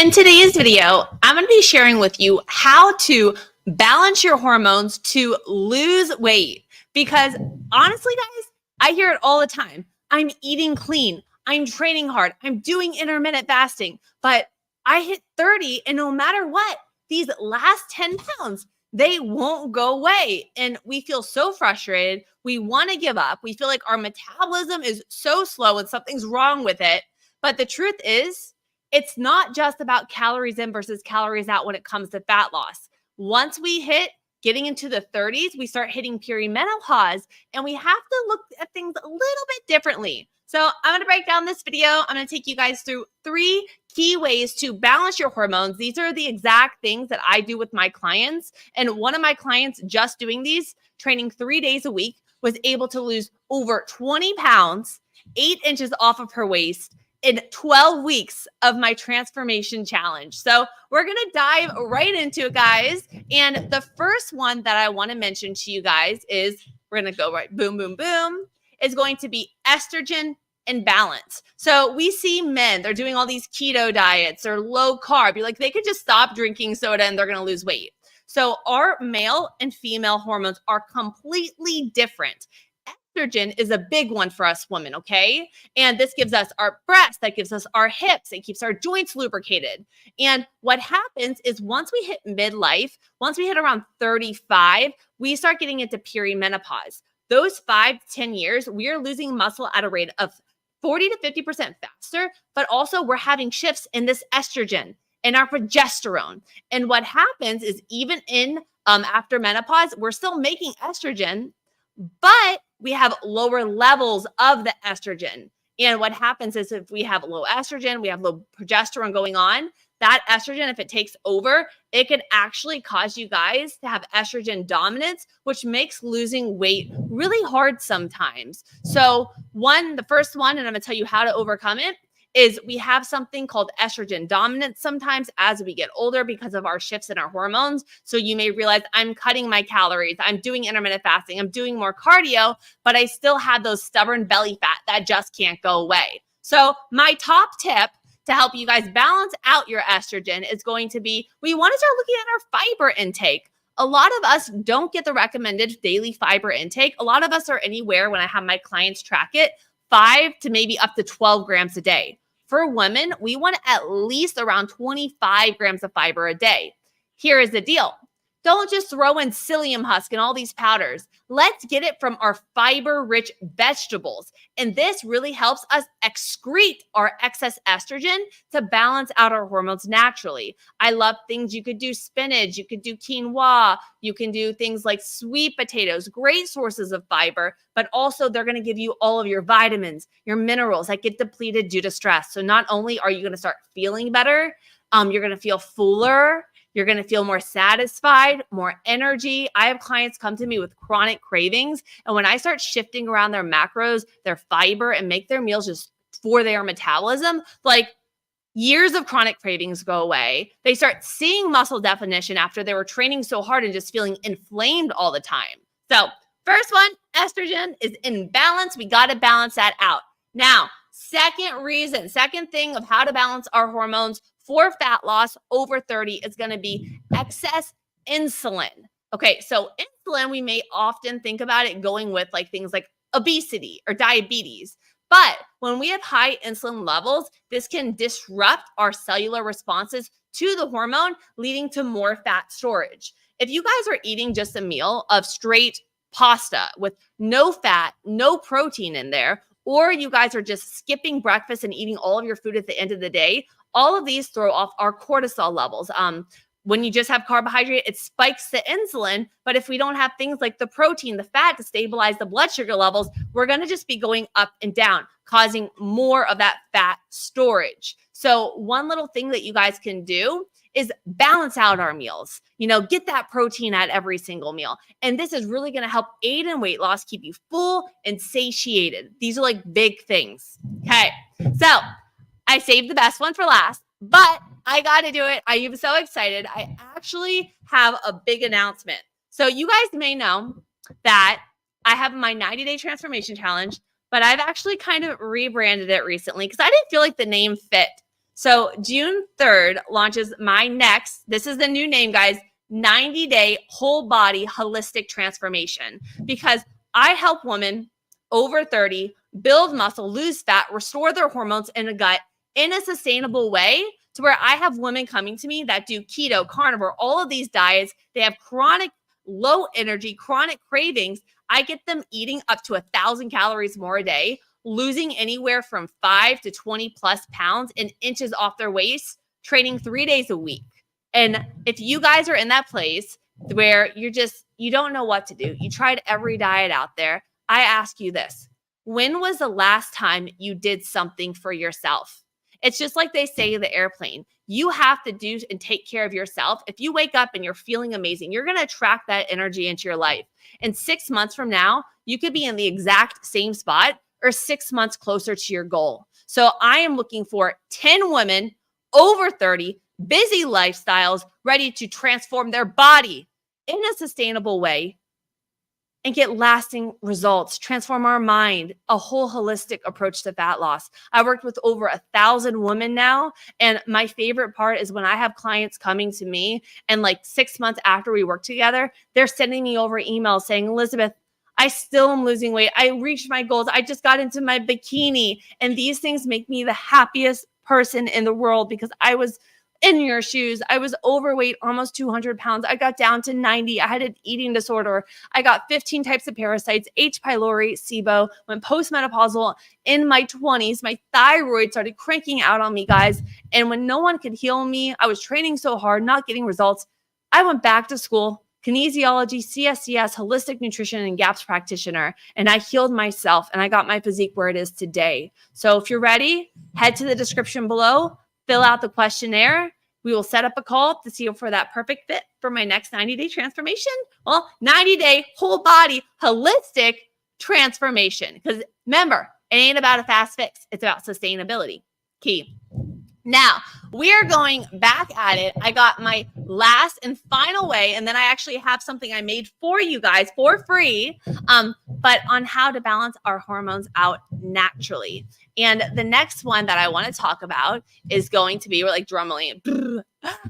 In today's video, I'm going to be sharing with you how to balance your hormones to lose weight. Because honestly, guys, I hear it all the time. I'm eating clean. I'm training hard. I'm doing intermittent fasting. But I hit 30, and no matter what, these last 10 pounds, they won't go away. And we feel so frustrated. We want to give up. We feel like our metabolism is so slow and something's wrong with it. But the truth is, it's not just about calories in versus calories out when it comes to fat loss. Once we hit getting into the 30s, we start hitting perimenopause, and we have to look at things a little bit differently. So I'm going to break down this video. I'm going to take you guys through 3 key ways to balance your hormones. These are the exact things that I do with my clients. And one of my clients just doing these, training 3 days a week, was able to lose over 20 pounds, 8 inches off of her waist, in 12 weeks of my transformation challenge. So we're going to dive right into it, guys. And the first one that I want to mention to you guys is, we're going to go right, boom, boom, boom, is going to be estrogen and balance. So we see men, they're doing all these keto diets or low carb. You're like, they could just stop drinking soda and they're going to lose weight. So our male and female hormones are completely different. Estrogen is a big one for us women, okay? And this gives us our breasts, that gives us our hips, it keeps our joints lubricated. And what happens is once we hit midlife, once we hit around 35, we start getting into perimenopause. Those 5 to 10 years, we are losing muscle at a rate of 40 to 50% faster, but also we're having shifts in this estrogen and our progesterone. And what happens is even in after menopause, we're still making estrogen, but we have lower levels of the estrogen. And what happens is if we have low estrogen, we have low progesterone going on, that estrogen, if it takes over, it can actually cause you guys to have estrogen dominance, which makes losing weight really hard sometimes. So the first one, and I'm going to tell you how to overcome it, is we have something called estrogen dominance sometimes as we get older because of our shifts in our hormones. So you may realize, I'm cutting my calories, I'm doing intermittent fasting, I'm doing more cardio, but I still have those stubborn belly fat that just can't go away. So my top tip to help you guys balance out your estrogen is going to be, we want to start looking at our fiber intake. A lot of us don't get the recommended daily fiber intake. A lot of us are anywhere, when I have my clients track it, 5 to maybe up to 12 grams a day. For women, we want at least around 25 grams of fiber a day. Here is the deal. Don't just throw in psyllium husk and all these powders. Let's get it from our fiber-rich vegetables. And this really helps us excrete our excess estrogen to balance out our hormones naturally. I love things you could do: spinach, you could do quinoa, you can do things like sweet potatoes, great sources of fiber, but also they're going to give you all of your vitamins, your minerals that get depleted due to stress. So not only are you going to start feeling better, you're going to feel fuller, you're going to feel more satisfied, more energy. I have clients come to me with chronic cravings. And when I start shifting around their macros, their fiber, and make their meals just for their metabolism, like years of chronic cravings go away. They start seeing muscle definition after they were training so hard and just feeling inflamed all the time. So first one, estrogen is in balance. We got to balance that out. Now, second thing of how to balance our hormones for fat loss over 30 is going to be excess insulin. Okay, so insulin, we may often think about it going with like things like obesity or diabetes. But when we have high insulin levels, this can disrupt our cellular responses to the hormone, leading to more fat storage. If you guys are eating just a meal of straight pasta with no fat, no protein in there, or you guys are just skipping breakfast and eating all of your food at the end of the day, all of these throw off our cortisol levels. When you just have carbohydrate, it spikes the insulin. But if we don't have things like the protein, the fat to stabilize the blood sugar levels, we're going to just be going up and down, causing more of that fat storage. So one little thing that you guys can do is balance out our meals. Get that protein at every single meal. And this is really going to help aid in weight loss, keep you full and satiated. These are like big things. Okay. So I saved the best one for last, but I got to do it. I am so excited. I actually have a big announcement. So you guys may know that I have my 90-day transformation challenge, but I've actually kind of rebranded it recently because I didn't feel like the name fit. So June 3rd launches my next, this is the new name, guys, 90-day whole body holistic transformation, because I help women over 30 build muscle, lose fat, restore their hormones in a gut in a sustainable way, to where I have women coming to me that do keto, carnivore, all of these diets. They have chronic low energy, chronic cravings. I get them eating up to 1,000 calories more a day, losing anywhere from 5 to 20 plus pounds and inches off their waist, training 3 days a week. And if you guys are in that place where you don't know what to do, you tried every diet out there, I ask you this: when was the last time you did something for yourself? It's just like they say in the airplane. You have to do and take care of yourself. If you wake up and you're feeling amazing, you're going to attract that energy into your life. And 6 months from now, you could be in the exact same spot or 6 months closer to your goal. So I am looking for 10 women over 30, busy lifestyles, ready to transform their body in a sustainable way and get lasting results, transform our mind, a whole holistic approach to fat loss. I worked with over 1,000 women now. And my favorite part is when I have clients coming to me and like 6 months after we work together, they're sending me over emails saying, Elizabeth, I still am losing weight. I reached my goals. I just got into my bikini. And these things make me the happiest person in the world, because I was in your shoes. I was overweight, almost 200 pounds. I got down to 90. I had an eating disorder. I got 15 types of parasites, H. pylori, SIBO, went postmenopausal in my 20s. My thyroid started cranking out on me, guys. And when no one could heal me, I was training so hard, not getting results. I went back to school, kinesiology, CSCS, holistic nutrition, and GAPS practitioner. And I healed myself and I got my physique where it is today. So if you're ready, head to the description below, fill out the questionnaire. We will set up a call to see for that perfect fit for my next 90-day transformation. Well, 90-day whole body holistic transformation. Because remember, it ain't about a fast fix. It's about sustainability. Key. Now, we are going back at it. I got my last and final way, and then I actually have something I made for you guys for free, but on how to balance our hormones out naturally. And the next one that I want to talk about is going to be, like drumline,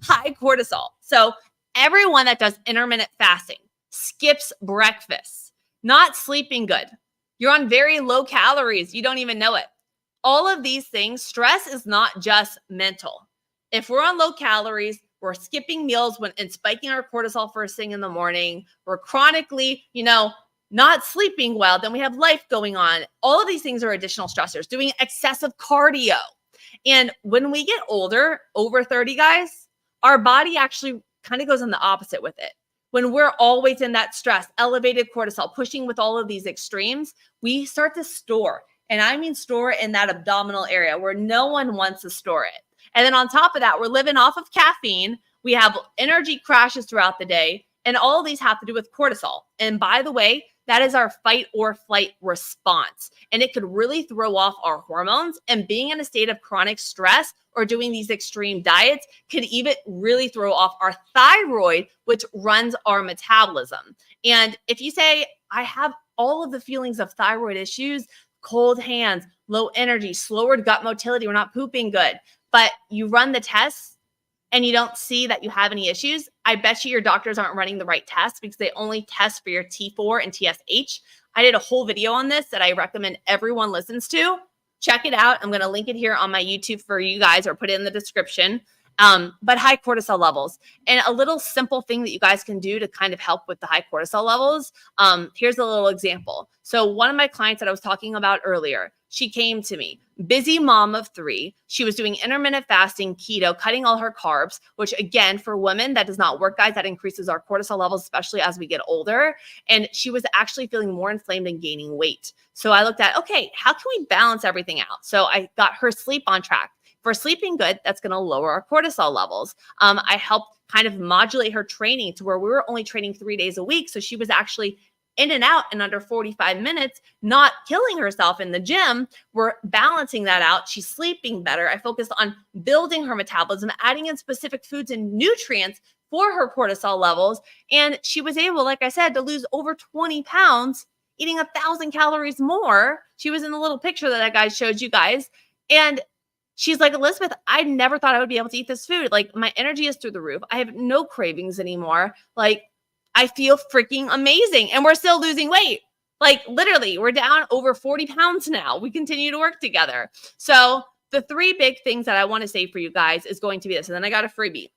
high cortisol. So everyone that does intermittent fasting, skips breakfast, not sleeping good, you're on very low calories, you don't even know it. All of these things, stress is not just mental. If we're on low calories, we're skipping meals and spiking our cortisol first thing in the morning, we're chronically, not sleeping well, then we have life going on. All of these things are additional stressors, doing excessive cardio. And when we get older, over 30 guys, our body actually kind of goes on the opposite with it. When we're always in that stress, elevated cortisol, pushing with all of these extremes, we start to store. And I mean store in that abdominal area where no one wants to store it. And then on top of that, we're living off of caffeine. We have energy crashes throughout the day. And all of these have to do with cortisol. And by the way, that is our fight or flight response. And it could really throw off our hormones. And being in a state of chronic stress or doing these extreme diets could even really throw off our thyroid, which runs our metabolism. And if you say, I have all of the feelings of thyroid issues, cold hands, low energy, slower gut motility, we're not pooping good, but you run the tests and you don't see that you have any issues, I bet you your doctors aren't running the right tests, because they only test for your T4 and TSH. I did a whole video on this that I recommend everyone listens to. Check it out. I'm going to link it here on my YouTube for you guys, or put it in the description. But high cortisol levels, and a little simple thing that you guys can do to kind of help with the high cortisol levels. Here's a little example. So one of my clients that I was talking about earlier, she came to me, busy mom of 3. She was doing intermittent fasting, keto, cutting all her carbs, which again, for women, that does not work, guys. That increases our cortisol levels, especially as we get older. And she was actually feeling more inflamed and gaining weight. So I looked at, okay, how can we balance everything out? So I got her sleep on track. For sleeping good, that's going to lower our cortisol levels. I helped kind of modulate her training to where we were only training 3 days a week. So she was actually in and out in under 45 minutes, not killing herself in the gym. We're balancing that out. She's sleeping better. I focused on building her metabolism, adding in specific foods and nutrients for her cortisol levels. And she was able, like I said, to lose over 20 pounds, eating 1,000 calories more. She was in the little picture that I guys showed you guys. And She's like, Elizabeth, I never thought I would be able to eat this food. Like, my energy is through the roof. I have no cravings anymore. Like, I feel freaking amazing. And we're still losing weight. Like, literally, we're down over 40 pounds now. We continue to work together. So the 3 big things that I want to say for you guys is going to be this. And then I got a freebie.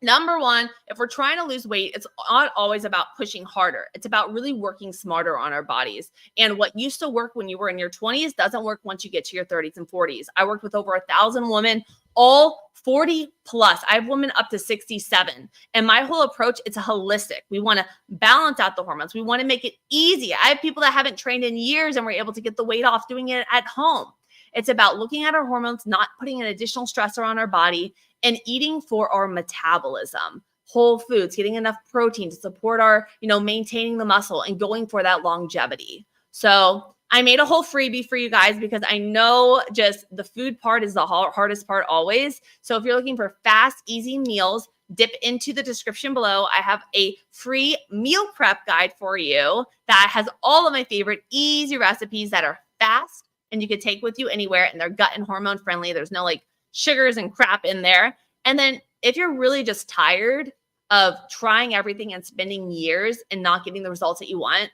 Number 1, if we're trying to lose weight, it's not always about pushing harder. It's about really working smarter on our bodies. And what used to work when you were in your 20s doesn't work once you get to your 30s and 40s. I worked with over 1,000 women, all 40 plus. I have women up to 67. And my whole approach, it's holistic. We want to balance out the hormones. We want to make it easy. I have people that haven't trained in years and were able to get the weight off doing it at home. It's about looking at our hormones, not putting an additional stressor on our body, and eating for our metabolism. Whole foods, getting enough protein to support our, maintaining the muscle and going for that longevity. So I made a whole freebie for you guys because I know just the food part is the hardest part always. So if you're looking for fast, easy meals, dip into the description below. I have a free meal prep guide for you that has all of my favorite easy recipes that are fast and you can take with you anywhere, and they're gut and hormone friendly. There's no sugars and crap in there. And then if you're really just tired of trying everything and spending years and not getting the results that you want,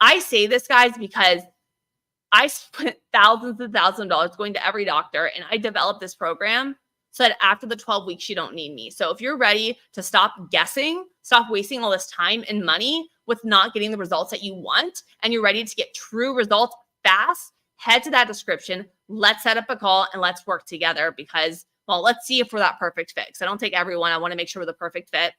I say this, guys, because I spent thousands and thousands of dollars going to every doctor, and I developed this program so that after the 12 weeks, you don't need me. So if you're ready to stop guessing, stop wasting all this time and money with not getting the results that you want, and you're ready to get true results fast, head to that description. Let's set up a call and let's work together because, well, let's see if we're that perfect fit. I don't take everyone. I want to make sure we're the perfect fit.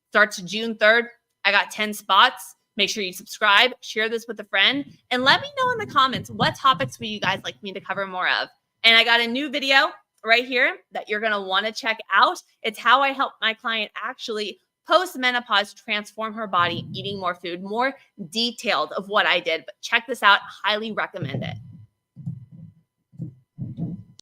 Starts June 3rd. I got 10 spots. Make sure you subscribe, share this with a friend, and let me know in the comments what topics would you guys like me to cover more of. And I got a new video right here that you're going to want to check out. It's how I help my client actually post-menopause transform her body, eating more food, more detailed of what I did. But check this out. Highly recommend it.